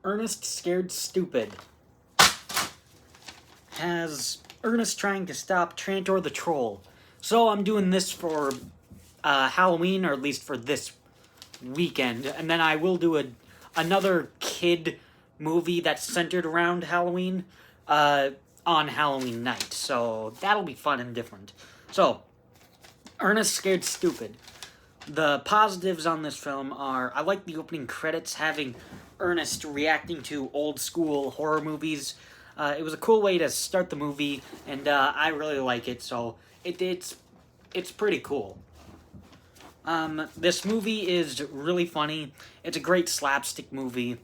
Ernest Scared Stupid has Ernest trying to stop Trantor the Troll. So I'm doing this for Halloween, or at least for this weekend, and then I will do another kid movie that's centered around Halloween on Halloween night. So that'll be fun and different. So, Ernest Scared Stupid. The positives on this film are, I like the opening credits having Ernest reacting to old school horror movies. It was a cool way to start the movie, and I really like it, so it's pretty cool. This movie is really funny. It's a great slapstick movie.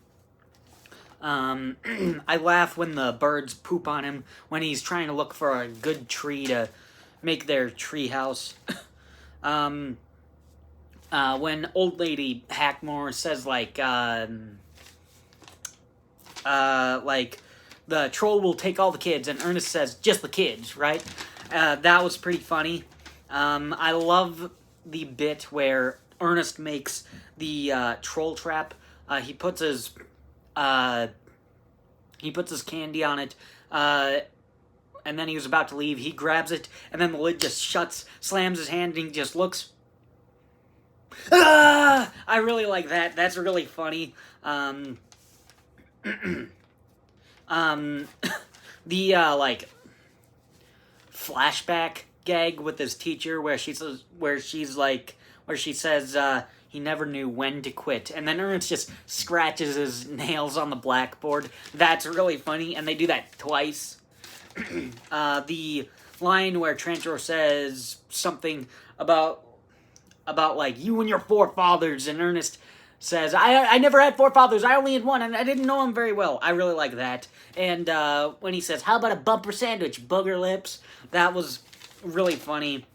I laugh when the birds poop on him when he's trying to look for a good tree to make their tree house. When old lady Hackmore says like the troll will take all the kids, and Ernest says just the kids, right? That was pretty funny. I love the bit where Ernest makes the troll trap. He puts his candy on it, and then he was about to leave. He grabs it, and then the lid just shuts, slams his hand, and he just looks. Ah! I really like that. That's really funny. The flashback gag with his teacher where she says he never knew when to quit, and then Ernest just scratches his nails on the blackboard. That's really funny, and they do that twice. The line where Trantor says something about like you and your forefathers, and Ernest says, I never had forefathers, I only had one, and I didn't know him very well. I really like that. And when he says, how about a bumper sandwich, booger lips? That was really funny.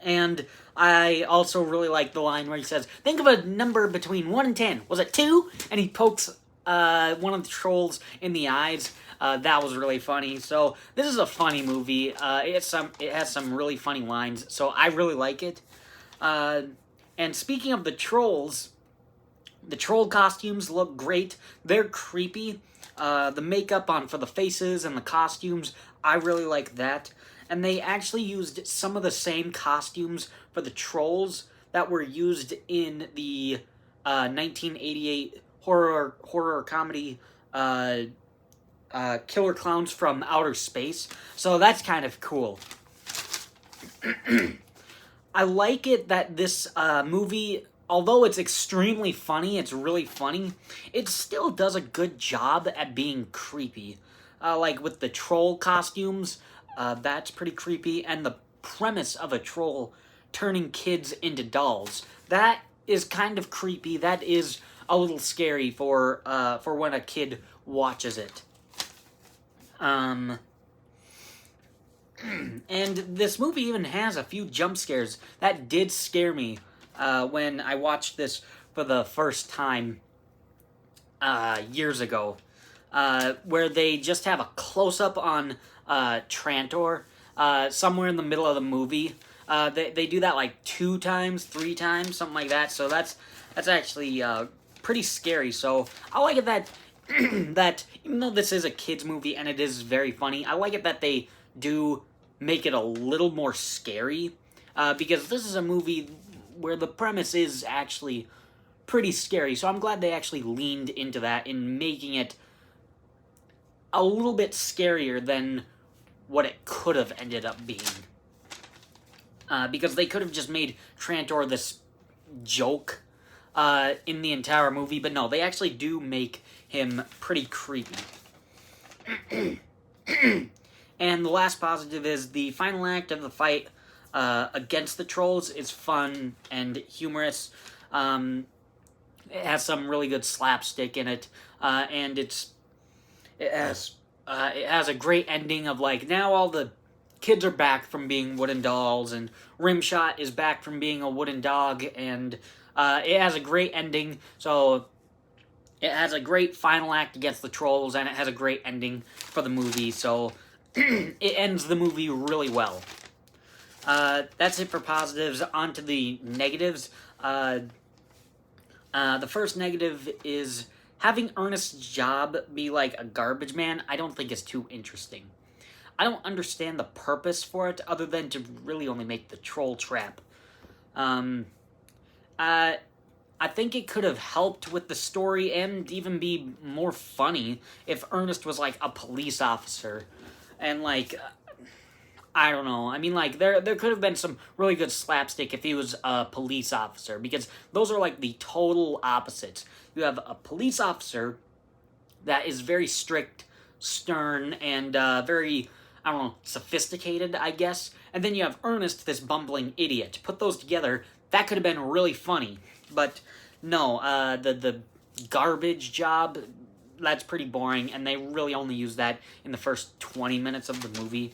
And I also really like the line where he says, think of a number between 1 and 10. Was it 2? And he pokes one of the trolls in the eyes. That was really funny. So this is a funny movie. It has some really funny lines, so I really like it. And speaking of the trolls, the troll costumes look great. They're creepy. The makeup for the faces and the costumes, I really like that. And they actually used some of the same costumes for the trolls that were used in the 1988 horror comedy Killer Clowns from Outer Space. So that's kind of cool. I like it that this movie, although it's extremely funny, it's really funny, it still does a good job at being creepy. Like with the troll costumes, that's pretty creepy, and the premise of a troll turning kids into dolls, that is kind of creepy. That is a little scary for when a kid watches it. And this movie even has a few jump scares that did scare me when I watched this for the first time years ago, where they just have a close-up on Trantor somewhere in the middle of the movie. They do that like 2 times, 3 times, something like that, so that's actually pretty scary. So I like it that that even though this is a kids movie and it is very funny, I like it that they do make it a little more scary, because this is a movie where the premise is actually pretty scary, so I'm glad they actually leaned into that in making it a little bit scarier than what it could have ended up being. Because they could have just made Trantor this joke in the entire movie, but no, they actually do make him pretty creepy. And the last positive is the final act of the fight against the trolls is fun and humorous. It has some really good slapstick in it, and it has a great ending of like, now all the kids are back from being wooden dolls, and Rimshot is back from being a wooden dog, and it has a great ending. So it has a great final act against the trolls, and it has a great ending for the movie, so it ends the movie really well. That's it for positives. On to the negatives. The first negative is having Ernest's job be like a garbage man, I don't think is too interesting. I don't understand the purpose for it other than to really only make the troll trap. Um, I think it could have helped with the story and even be more funny if Ernest was like a police officer and like I don't know. I mean, like, there could have been some really good slapstick if he was a police officer, because those are, like, the total opposites. You have a police officer that is very strict, stern, and very, I don't know, sophisticated, I guess. And then you have Ernest, this bumbling idiot. Put those together, that could have been really funny. But, no, the garbage job, that's pretty boring, and they really only use that in the first 20 minutes of the movie.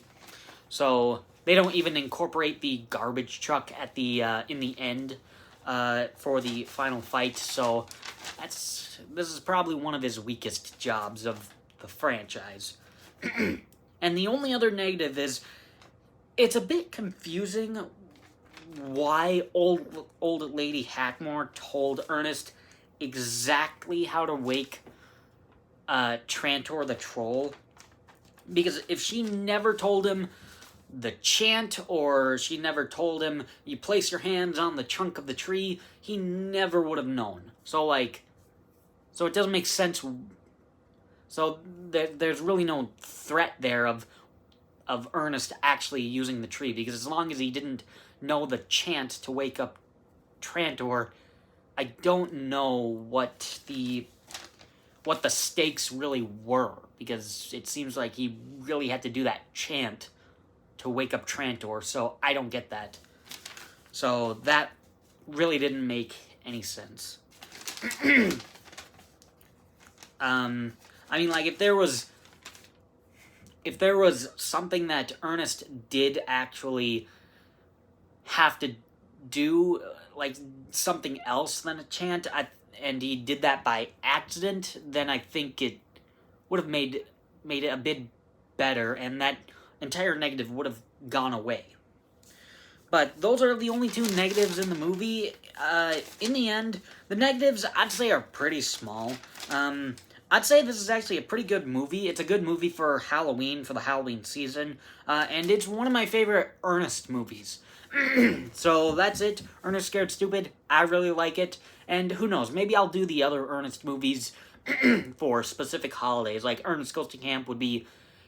So they don't even incorporate the garbage truck at the in the end for the final fight. So this is probably one of his weakest jobs of the franchise. And the only other negative is it's a bit confusing why old lady Hackmore told Ernest exactly how to wake Trantor the troll. Because if she never told him the chant, or she never told him, you place your hands on the trunk of the tree, he never would have known. So it doesn't make sense. So there's really no threat there of Ernest actually using the tree, because as long as he didn't know the chant to wake up Trantor, I don't know what the stakes really were, because it seems like he really had to do that chant to wake up Trantor, so I don't get that. So that really didn't make any sense. I mean, like, if there was something that Ernest did actually have to do, like something else than a chant, and he did that by accident, then I think it would have made it a bit better, and that entire negative would have gone away. But those are the only two negatives in the movie. In the end, the negatives, I'd say, are pretty small. I'd say this is actually a pretty good movie. It's a good movie for Halloween, for the Halloween season. And it's one of my favorite Ernest movies. So that's it. Ernest Scared Stupid. I really like it. And who knows, maybe I'll do the other Ernest movies for specific holidays. Like Ernest Goes to Camp would be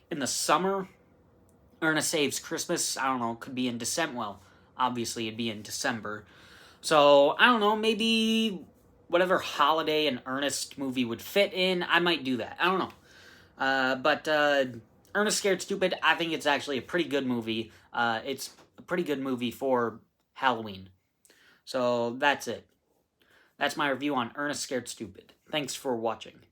in the summer. Ernest Saves Christmas, I don't know, could be in December. Well, obviously it'd be in December. So, I don't know, maybe whatever holiday an Ernest movie would fit in, I might do that. I don't know. But Ernest Scared Stupid, I think it's actually a pretty good movie. It's a pretty good movie for Halloween. So, that's it. That's my review on Ernest Scared Stupid. Thanks for watching.